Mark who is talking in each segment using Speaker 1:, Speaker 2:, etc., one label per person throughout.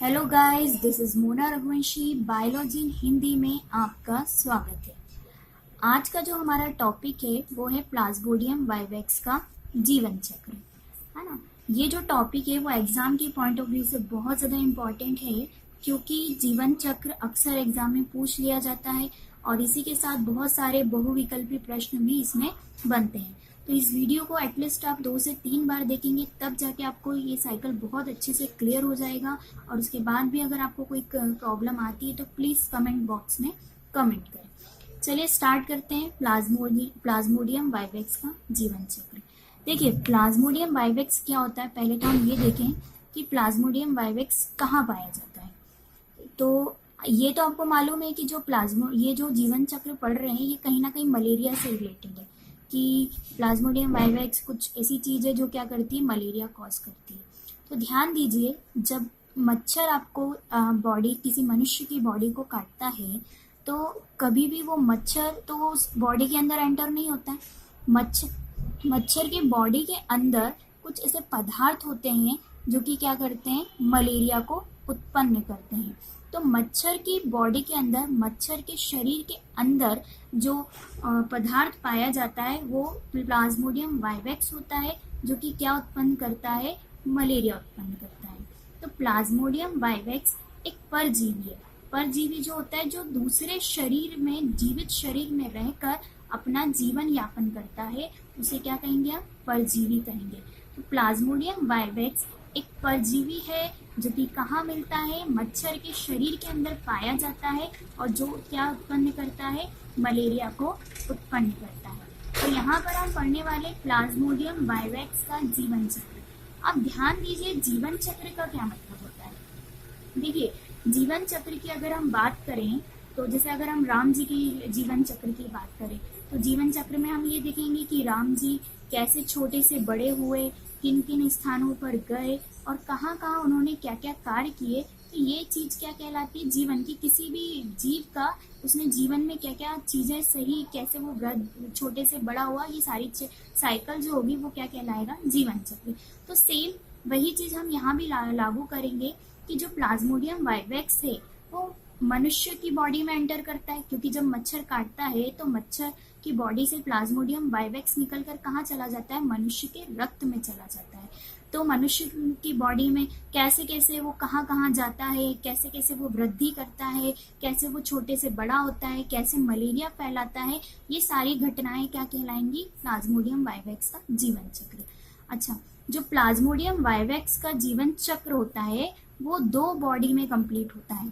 Speaker 1: Hello guys, this is Mona Raghuvanshi. Biology in Hindi में आपका स्वागत है। आज का जो हमारा टॉपिक है वो है प्लाज्मोडियम वाइवेक्स का जीवन चक्र, है ना। ये जो टॉपिक है वो एग्जाम के पॉइंट ऑफ व्यू से बहुत ज़्यादा इम्पोर्टेंट है, क्योंकि जीवन चक्र अक्सर एग्जाम में पूछ लिया जाता है और इसी के साथ बहुत सारे बहुविकल्पी प्रश्न भी इसमें बनते हैं। तो इस वीडियो को एटलीस्ट आप 2 से 3 बार देखेंगे, तब जाके आपको ये साइकिल बहुत अच्छे से क्लियर हो जाएगा। और उसके बाद भी अगर आपको कोई प्रॉब्लम आती है तो प्लीज़ कमेंट बॉक्स में कमेंट करें। चलिए स्टार्ट करते हैं प्लाज्मोडियम वाइवेक्स का जीवन चक्र। देखिए, प्लाज्मोडियम वाइवेक्स क्या होता है, पहले तो हम ये देखें कि प्लाज्मोडियम वाइवेक्स कहाँ पाया जाता है। तो ये तो आपको मालूम है कि ये जो जीवन चक्र पढ़ रहे हैं ये कहीं ना कहीं मलेरिया से रिलेटेड है, कि प्लाज्मोडियम वाइवेक्स कुछ ऐसी चीज़ है जो क्या करती है, मलेरिया कॉज करती है। तो ध्यान दीजिए, जब मच्छर आपको किसी मनुष्य की बॉडी को काटता है तो कभी भी वो मच्छर तो उस बॉडी के अंदर एंटर नहीं होता है। मच्छर के बॉडी के अंदर कुछ ऐसे पदार्थ होते हैं जो कि क्या करते हैं, मलेरिया को उत्पन्न करते हैं। तो मच्छर की बॉडी के अंदर, मच्छर के शरीर के अंदर जो पदार्थ पाया जाता है वो प्लाज्मोडियम वाइवेक्स होता है, जो कि क्या उत्पन्न करता है, मलेरिया उत्पन्न करता है। तो प्लाज्मोडियम वाइवेक्स एक परजीवी है। परजीवी जो होता है, जो दूसरे शरीर में, जीवित शरीर में रहकर अपना जीवन यापन करता है, उसे क्या कहेंगे, आप परजीवी कहेंगे। तो प्लाज्मोडियम वाइवेक्स एक परजीवी है जो कि कहाँ मिलता है, मच्छर के शरीर के अंदर पाया जाता है और जो क्या उत्पन्न करता है, मलेरिया को उत्पन्न करता है। तो यहाँ पर हम पढ़ने वाले प्लाज्मोडियम वाइवेक्स का जीवन चक्र। अब ध्यान दीजिए, जीवन चक्र का क्या मतलब होता है। देखिए, जीवन चक्र की अगर हम बात करें तो जैसे अगर हम राम जी की जीवन चक्र की बात करें तो जीवन चक्र में हम ये देखेंगे कि राम जी कैसे छोटे से बड़े हुए, किन किन स्थानों पर गए और कहाँ कहाँ उन्होंने क्या क्या कार्य किए। तो ये चीज क्या कहलाती है, जीवन की, किसी भी जीव का उसने जीवन में क्या क्या चीजें सही, कैसे वो छोटे से बड़ा हुआ, ये सारी साइकिल जो होगी वो क्या कहलाएगा, जीवन चक्र। तो सेम वही चीज हम यहाँ भी लागू करेंगे कि जो प्लाज्मोडियम वाइवेक्स है वो मनुष्य की बॉडी में एंटर करता है, क्योंकि जब मच्छर काटता है तो मच्छर की बॉडी से प्लाज्मोडियम वाइवेक्स निकलकर कहाँ चला जाता है, मनुष्य के रक्त में चला जाता है। तो मनुष्य की बॉडी में कैसे कैसे वो कहाँ कहाँ जाता है, कैसे कैसे वो वृद्धि करता है, कैसे वो छोटे से बड़ा होता है, कैसे मलेरिया फैलाता है, ये सारी घटनाएं क्या कहलाएंगी, प्लाज्मोडियम वाइवेक्स का जीवन चक्र। अच्छा, जो प्लाज्मोडियम वाइवेक्स का जीवन चक्र होता है वो 2 बॉडी में कंप्लीट होता है,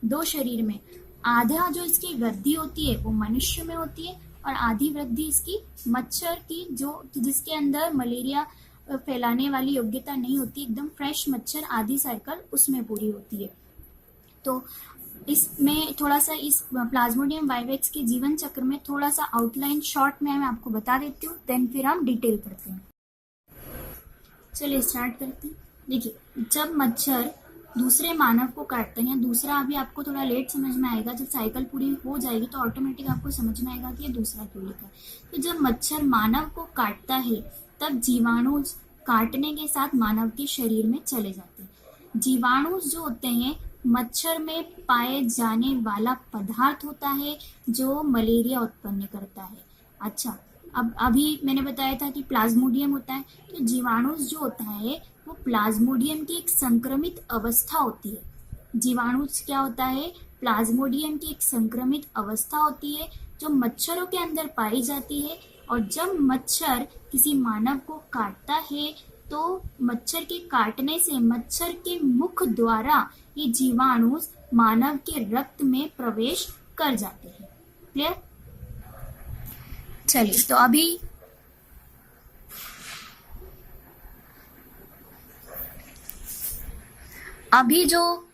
Speaker 1: 2 शरीर में। आधा जो इसकी वृद्धि होती है वो मनुष्य में होती है और आधी वृद्धि इसकी मच्छर की, जो जिसके अंदर मलेरिया फैलाने वाली योग्यता नहीं होती, एकदम फ्रेश मच्छर, आधी साइकिल उसमें पूरी होती है। तो इसमें थोड़ा सा इस प्लाज्मोडियम वाइवेक्स के जीवन चक्र में थोड़ा सा आउटलाइन शॉर्ट में मैं आपको बता देती हूँ, देन फिर हम डिटेल करते हैं। चलिए स्टार्ट करते हैं। देखिए, जब मच्छर दूसरे मानव को काटते हैं, दूसरा अभी आपको थोड़ा लेट समझ में आएगा, जब साइकिल पूरी हो जाएगी तो ऑटोमेटिक आपको समझ में आएगा कि ये दूसरा क्यों लिखा है। तो जब मच्छर मानव को काटता है तब जीवाणु काटने के साथ मानव के शरीर में चले जाते हैं। जीवाणु जो होते हैं मच्छर में पाए जाने वाला पदार्थ होता है जो मलेरिया उत्पन्न करता है। अच्छा, अब अभी मैंने बताया था कि प्लाज्मोडियम होता है, तो जीवाणु जो होता है वो प्लाज्मोडियम की एक संक्रमित अवस्था होती है। जीवाणु क्या होता है, प्लाज्मोडियम की एक संक्रमित अवस्था होती है जो मच्छरों के अंदर पाई जाती है। और जब मच्छर किसी मानव को काटता है तो मच्छर के काटने से मच्छर के मुख द्वारा ये जीवाणु मानव के रक्त में प्रवेश कर जाते हैं। क्लियर? चलिए, तो अभी जो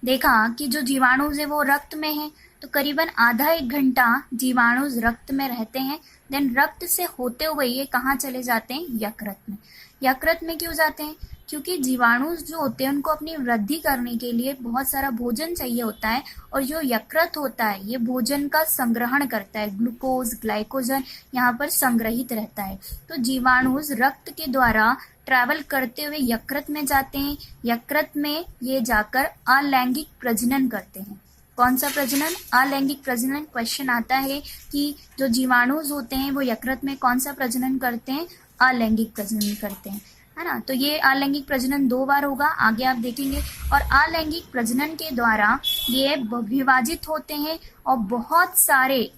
Speaker 1: देखा कि जो जीवाणु है वो रक्त में है, तो करीबन आधा 1 घंटा जीवाणु रक्त में रहते हैं। देन रक्त से होते हुए ये कहाँ चले जाते हैं, यकृत में। यकृत में क्यों जाते हैं, क्योंकि जीवाणु जो होते हैं उनको अपनी वृद्धि करने के लिए बहुत सारा भोजन चाहिए होता है और जो यकृत होता है ये भोजन का संग्रहण करता है, ग्लूकोज, ग्लाइकोजन यहाँ पर संग्रहित रहता है। तो जीवाणु रक्त के द्वारा ट्रैवल करते हुए यकृत में जाते हैं। यकृत में ये जाकर अलैंगिक प्रजनन करते हैं। कौन सा प्रजनन? अलैंगिक प्रजनन। क्वेश्चन आता है कि जो जीवाणुज होते हैं वो यकृत में कौन सा प्रजनन करते हैं? अलैंगिक प्रजनन करते हैं, है ना। तो ये अलैंगिक प्रजनन 2 बार होगा, आगे आप देखेंगे। और अलैंगिक प्रजनन के द्वारा ये विभाजित होते हैं और बहुत सारे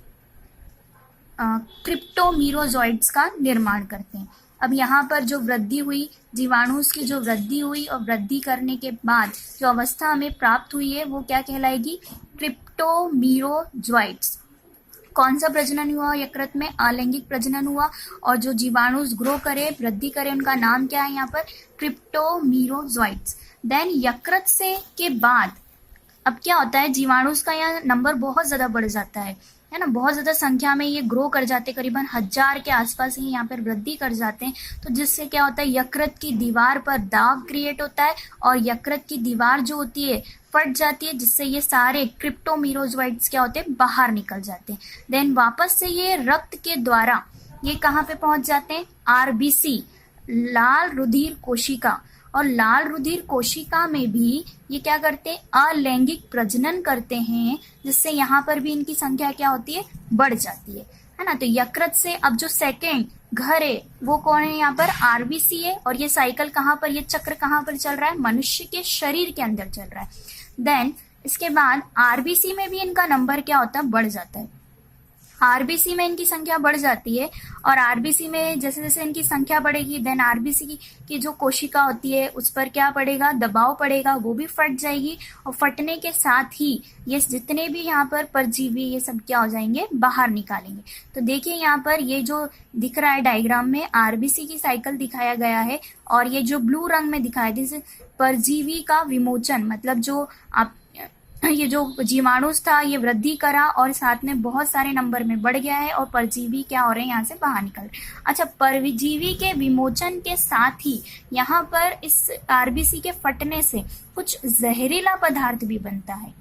Speaker 1: क्रिप्टोमीरोजॉइड्स का निर्माण करते हैं। अब यहाँ पर जो वृद्धि हुई, जीवाणुस की जो वृद्धि हुई और वृद्धि करने के बाद जो अवस्था हमें प्राप्त हुई है वो क्या कहलाएगी? क्रिप्टोमीरोजॉइड्स। कौन सा प्रजनन हुआ यकृत में? अलैंगिक प्रजनन हुआ। और जो जीवाणुस ग्रो करे, वृद्धि करे, उनका नाम क्या है यहाँ पर? क्रिप्टोमीरोजॉइड्स। देन यकृत से के बाद अब क्या होता है? जीवाणुस का यहाँ नंबर बहुत ज्यादा बढ़ जाता है ना, बहुत ज्यादा संख्या में ये ग्रो कर जाते हैं, करीबन 1000 के आसपास ही यहाँ पर वृद्धि कर जाते हैं। तो जिससे क्या होता है? यकृत की दीवार पर दाग क्रिएट होता है और यकृत की दीवार जो होती है फट जाती है, जिससे ये सारे क्रिप्टोमीरोजॉइड्स क्या होते हैं? बाहर निकल जाते हैं। देन वापस से ये रक्त के द्वारा ये कहाँ पे पहुंच जाते हैं? आरबीसी, लाल रुधिर कोशिका। और लाल रुधिर कोशिका में भी ये क्या करते हैं? अलैंगिक प्रजनन करते हैं, जिससे यहाँ पर भी इनकी संख्या क्या होती है? बढ़ जाती है ना। तो यकृत से अब जो सेकेंड घर है वो कौन है? यहाँ पर आरबीसी है। और ये साइकिल कहाँ पर, ये चक्र कहाँ पर चल रहा है? मनुष्य के शरीर के अंदर चल रहा है। देन इसके बाद आरबीसी में भी इनका नंबर क्या होता है? बढ़ जाता है। आरबीसी में इनकी संख्या बढ़ जाती है और आरबीसी में जैसे जैसे इनकी संख्या बढ़ेगी, देन आरबीसी की जो कोशिका होती है उस पर क्या पड़ेगा? दबाव पड़ेगा, वो भी फट जाएगी। और फटने के साथ ही ये जितने भी यहाँ पर परजीवी ये सब क्या हो जाएंगे? बाहर निकालेंगे। तो देखिए यहाँ पर ये जो दिख रहा है डायग्राम में, आरबीसी की साइकिल दिखाया गया है और ये जो ब्लू रंग में दिखाया है जैसे परजीवी का विमोचन, मतलब जो आप ये जो जीवाणुस था ये वृद्धि करा और साथ में बहुत सारे नंबर में बढ़ गया है और परजीवी क्या हो रहे हैं? यहाँ से बाहर निकल रहे हैं। अच्छा, परजीवी के विमोचन के साथ ही यहाँ पर इस आरबीसी के फटने से कुछ जहरीला पदार्थ भी बनता है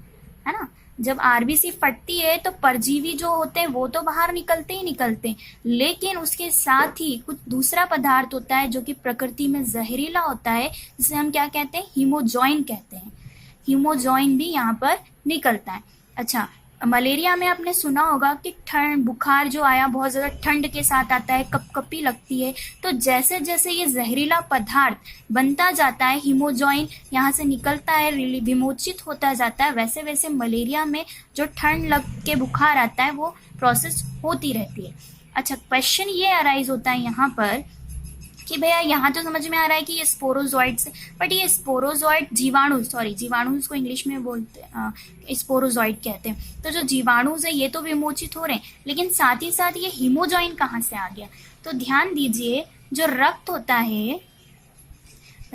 Speaker 1: ना। जब आरबीसी फटती है तो परजीवी जो होते हैं वो तो बाहर निकलते ही निकलते हैं, लेकिन उसके साथ ही कुछ दूसरा पदार्थ होता है जो कि प्रकृति में जहरीला होता है, जिसे हम क्या कहते हैं? हीमोजॉइन कहते हैं। हीमोजॉइन भी यहाँ पर निकलता है। अच्छा, मलेरिया में आपने सुना होगा कि ठंड बुखार जो आया बहुत ज्यादा ठंड के साथ आता है, कपकपी लगती है। तो जैसे जैसे ये जहरीला पदार्थ बनता जाता है, हीमोजॉइन यहाँ से निकलता है, विमोचित होता जाता है, वैसे वैसे मलेरिया में जो ठंड लग के बुखार आता है वो प्रोसेस होती रहती है। अच्छा, क्वेश्चन ये अराइज होता है यहाँ पर कि भैया यहाँ तो समझ में आ रहा है कि ये स्पोरोजॉइड्स, बट ये स्पोरोजॉइड जीवाणुज को इंग्लिश में बोलते हैं स्पोरोजॉइड कहते हैं। तो जो जीवाणुज है ये तो विमोचित हो रहे हैं, लेकिन साथ ही साथ ये हीमोजॉइन कहाँ से आ गया? तो ध्यान दीजिए, जो रक्त होता है,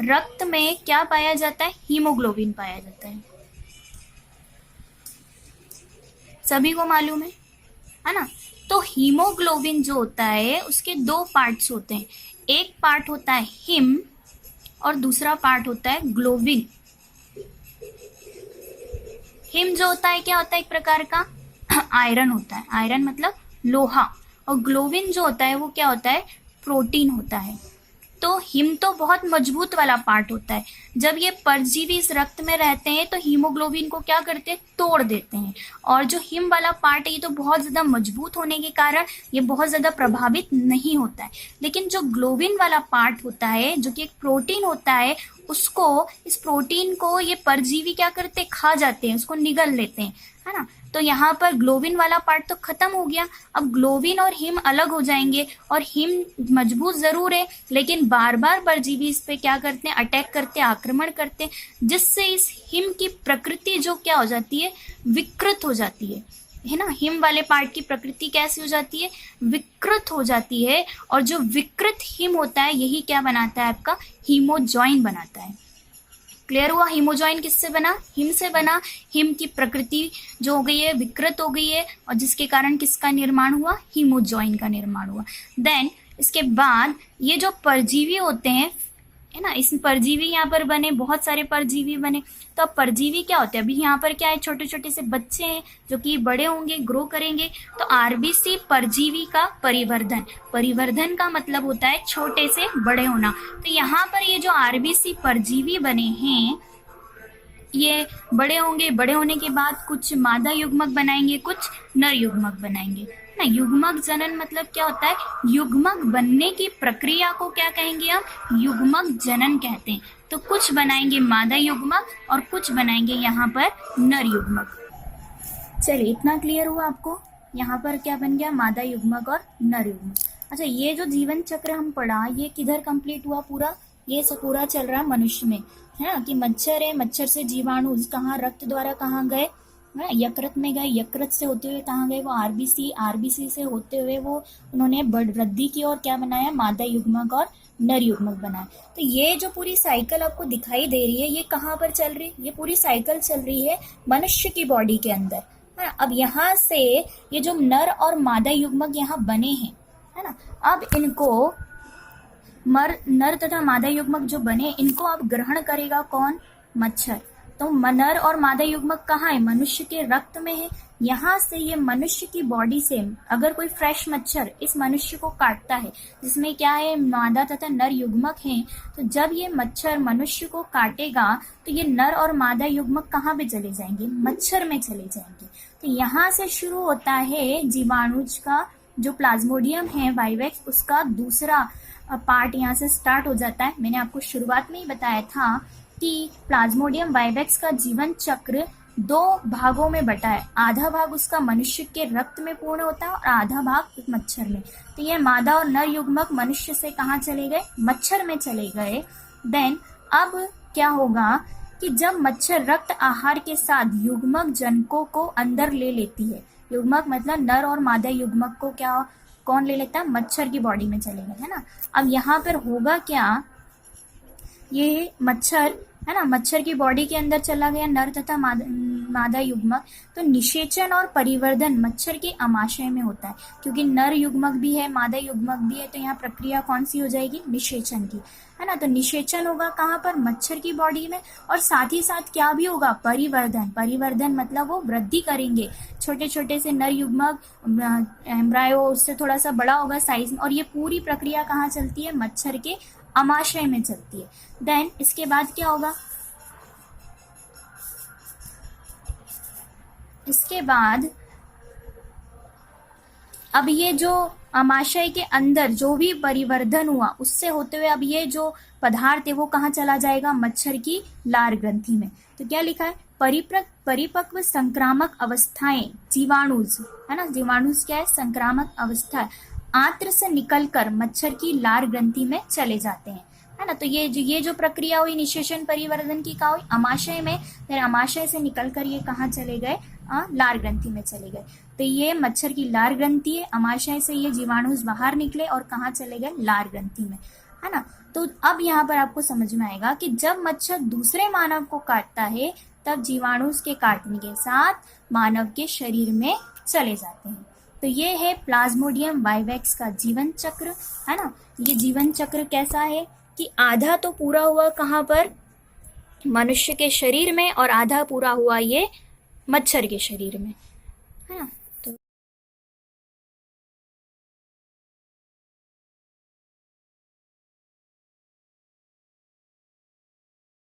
Speaker 1: रक्त में क्या पाया जाता है? हीमोग्लोबिन पाया जाता है। सभी को मालूम है ना। तो हीमोग्लोबिन जो होता है उसके 2 पार्ट्स होते हैं। एक पार्ट होता है हिम और दूसरा पार्ट होता है ग्लोबिन। हिम जो होता है क्या होता है? एक प्रकार का आयरन होता है, आयरन मतलब लोहा। और ग्लोबिन जो होता है वो क्या होता है? प्रोटीन होता है। तो हिम तो बहुत मजबूत वाला पार्ट होता है। जब ये परजीवी इस रक्त में रहते हैं तो हीमोग्लोबिन को क्या करते हैं? तोड़ देते हैं। और जो हिम वाला पार्ट है ये तो बहुत ज्यादा मजबूत होने के कारण ये बहुत ज्यादा प्रभावित नहीं होता है। लेकिन जो ग्लोबिन वाला पार्ट होता है जो कि एक प्रोटीन होता है, उसको, इस प्रोटीन को ये परजीवी क्या करते हैं? खा जाते हैं, उसको निगल लेते हैं, है ना। तो यहाँ पर ग्लोबिन वाला पार्ट तो खत्म हो गया। अब ग्लोबिन और हिम अलग हो जाएंगे और हिम मजबूत जरूर है, लेकिन बार बार परजीवी इस पे क्या करते हैं? अटैक करते हैं, आक्रमण करते हैं, जिससे इस हिम की प्रकृति जो क्या हो जाती है? विकृत हो जाती है ना। हिम वाले पार्ट की प्रकृति कैसी हो जाती है? विकृत हो जाती है। और जो विकृत हिम होता है यही क्या बनाता है? आपका हीमोजॉइन बनाता है। क्लियर हुआ? हीमोजॉइन किससे बना? हिम से बना। हिम की प्रकृति जो हो गई है विकृत हो गई है और जिसके कारण किसका निर्माण हुआ? हीमोजॉइन का निर्माण हुआ। देन इसके बाद ये जो परजीवी होते हैं है ना। इस परजीवी यहाँ पर बने, बहुत सारे परजीवी बने। तो अब परजीवी क्या होते हैं, अभी यहाँ पर क्या है, छोटे छोटे से बच्चे हैं जो कि बड़े होंगे, ग्रो करेंगे। तो आरबीसी परजीवी का परिवर्धन, परिवर्धन का मतलब होता है छोटे से बड़े होना। तो यहाँ पर ये जो आरबीसी परजीवी बने हैं, ये बड़े होंगे, बड़े होने के बाद कुछ मादा युग्मक बनाएंगे, कुछ नर युग्मक बनाएंगे ना। युग्मक जनन मतलब क्या होता है, युग्मक बनने की प्रक्रिया को क्या कहेंगे हम, युग्मक जनन कहते हैं। तो कुछ बनाएंगे मादा युग्मक और कुछ बनाएंगे यहाँ पर नर युग्मक। चलिए, इतना क्लियर हुआ आपको। यहाँ पर क्या बन गया, मादा युग्मक और नर युग्मक। अच्छा, ये जो जीवन चक्र हम पढ़ा, ये किधर कंप्लीट हुआ पूरा, ये सब पूरा चल रहा है मनुष्य में, है ना। कि मच्छर है, मच्छर से जीवाणु कहाँ, रक्त द्वारा कहाँ गए, है ना, यकृत में गए, यकृत से होते हुए कहाँ गए, वो आरबीसी, आरबीसी से होते हुए वो उन्होंने वृद्धि की और क्या बनाया, मादा युग्मक और नर युग्मक बनाया। तो ये जो पूरी साइकिल आपको दिखाई दे रही है, ये कहाँ पर चल रही है, ये पूरी साइकिल चल रही है मनुष्य की बॉडी के अंदर, है ना। अब यहाँ से ये जो नर और मादा युग्मक यहाँ बने हैं, है ना, अब इनको नर तथा मादा युग्मक जो बने, इनको अब ग्रहण करेगा कौन, मच्छर। तो नर और मादा युग्मक कहाँ है, मनुष्य के रक्त में है। यहाँ से ये मनुष्य की बॉडी से अगर कोई फ्रेश मच्छर इस मनुष्य को काटता है, जिसमें क्या है, मादा तथा नर युग्मक हैं, तो जब ये मच्छर मनुष्य को काटेगा तो ये नर और मादा युग्मक कहाँ पे चले जाएंगे, मच्छर में चले जाएंगे। तो यहाँ से शुरू होता है जीवाणुज का जो प्लाज्मोडियम है वाइवेक्स, उसका दूसरा पार्ट यहाँ से स्टार्ट हो जाता है। मैंने आपको शुरुआत में ही बताया था कि प्लाज्मोडियम वाइवेक्स का जीवन चक्र 2 भागों में बटा है। आधा भाग उसका मनुष्य के रक्त में पूर्ण होता है और आधा भाग मच्छर में। तो ये मादा और नर युग्मक मनुष्य से कहाँ चले गए, मच्छर में चले गए। देन अब क्या होगा कि जब मच्छर रक्त आहार के साथ युग्मक जनकों को अंदर ले लेती है, युग्मक मतलब नर और मादा युग्मक को क्या कौन ले लेता है, मच्छर की बॉडी में चलेगा, है ना। अब यहाँ पर होगा क्या, ये मच्छर, है ना, मच्छर की बॉडी के अंदर चला गया नर तथा मादा युग्मक। तो निषेचन और परिवर्धन मच्छर के आमाशय में होता है, क्योंकि नर युग्मक भी है, मादा युग्मक भी है। तो यहाँ प्रक्रिया कौन सी हो जाएगी, निषेचन की, है ना। तो निषेचन होगा कहाँ पर, मच्छर की बॉडी में। और साथ ही साथ क्या भी होगा, परिवर्धन। परिवर्धन मतलब वो वृद्धि करेंगे, छोटे छोटे से नर युग्मक, एम्ब्रायो उससे थोड़ा सा बड़ा होगा साइज में। और ये पूरी प्रक्रिया कहाँ चलती है, मच्छर के आमाशय में चलती है। देन इसके बाद क्या होगा, इसके बाद अब ये जो आमाशय के अंदर जो भी परिवर्धन हुआ, उससे होते हुए अब ये जो पदार्थ है वो कहाँ चला जाएगा, मच्छर की लार ग्रंथि में। तो क्या लिखा है, परिपक्व संक्रामक अवस्थाएं जीवाणुज, है ना, जीवाणुज क्या है, संक्रामक अवस्था, आंत्र से निकलकर मच्छर की लार ग्रंथि में चले जाते हैं, है ना। तो ये जो प्रक्रिया हुई निषेचन परिवर्धन की, कहा हुई आमाशय में, फिर आमाशय से निकलकर ये कहाँ चले गए, लार ग्रंथि में चले गए। तो ये मच्छर की लार ग्रंथि है, आमाशय से ये जीवाणुज बाहर निकले और कहाँ चले गए, लार ग्रंथि में, है ना। तो अब यहाँ पर आपको समझ में आएगा कि जब मच्छर दूसरे मानव को काटता है, तब जीवाणुज के काटने के साथ मानव के शरीर में चले जाते हैं। तो ये है प्लाज्मोडियम वाइवेक्स का जीवन चक्र, है ना। ये जीवन चक्र कैसा है कि आधा तो पूरा हुआ कहाँ पर, मनुष्य के शरीर में, और आधा पूरा हुआ ये मच्छर के शरीर में, है ना।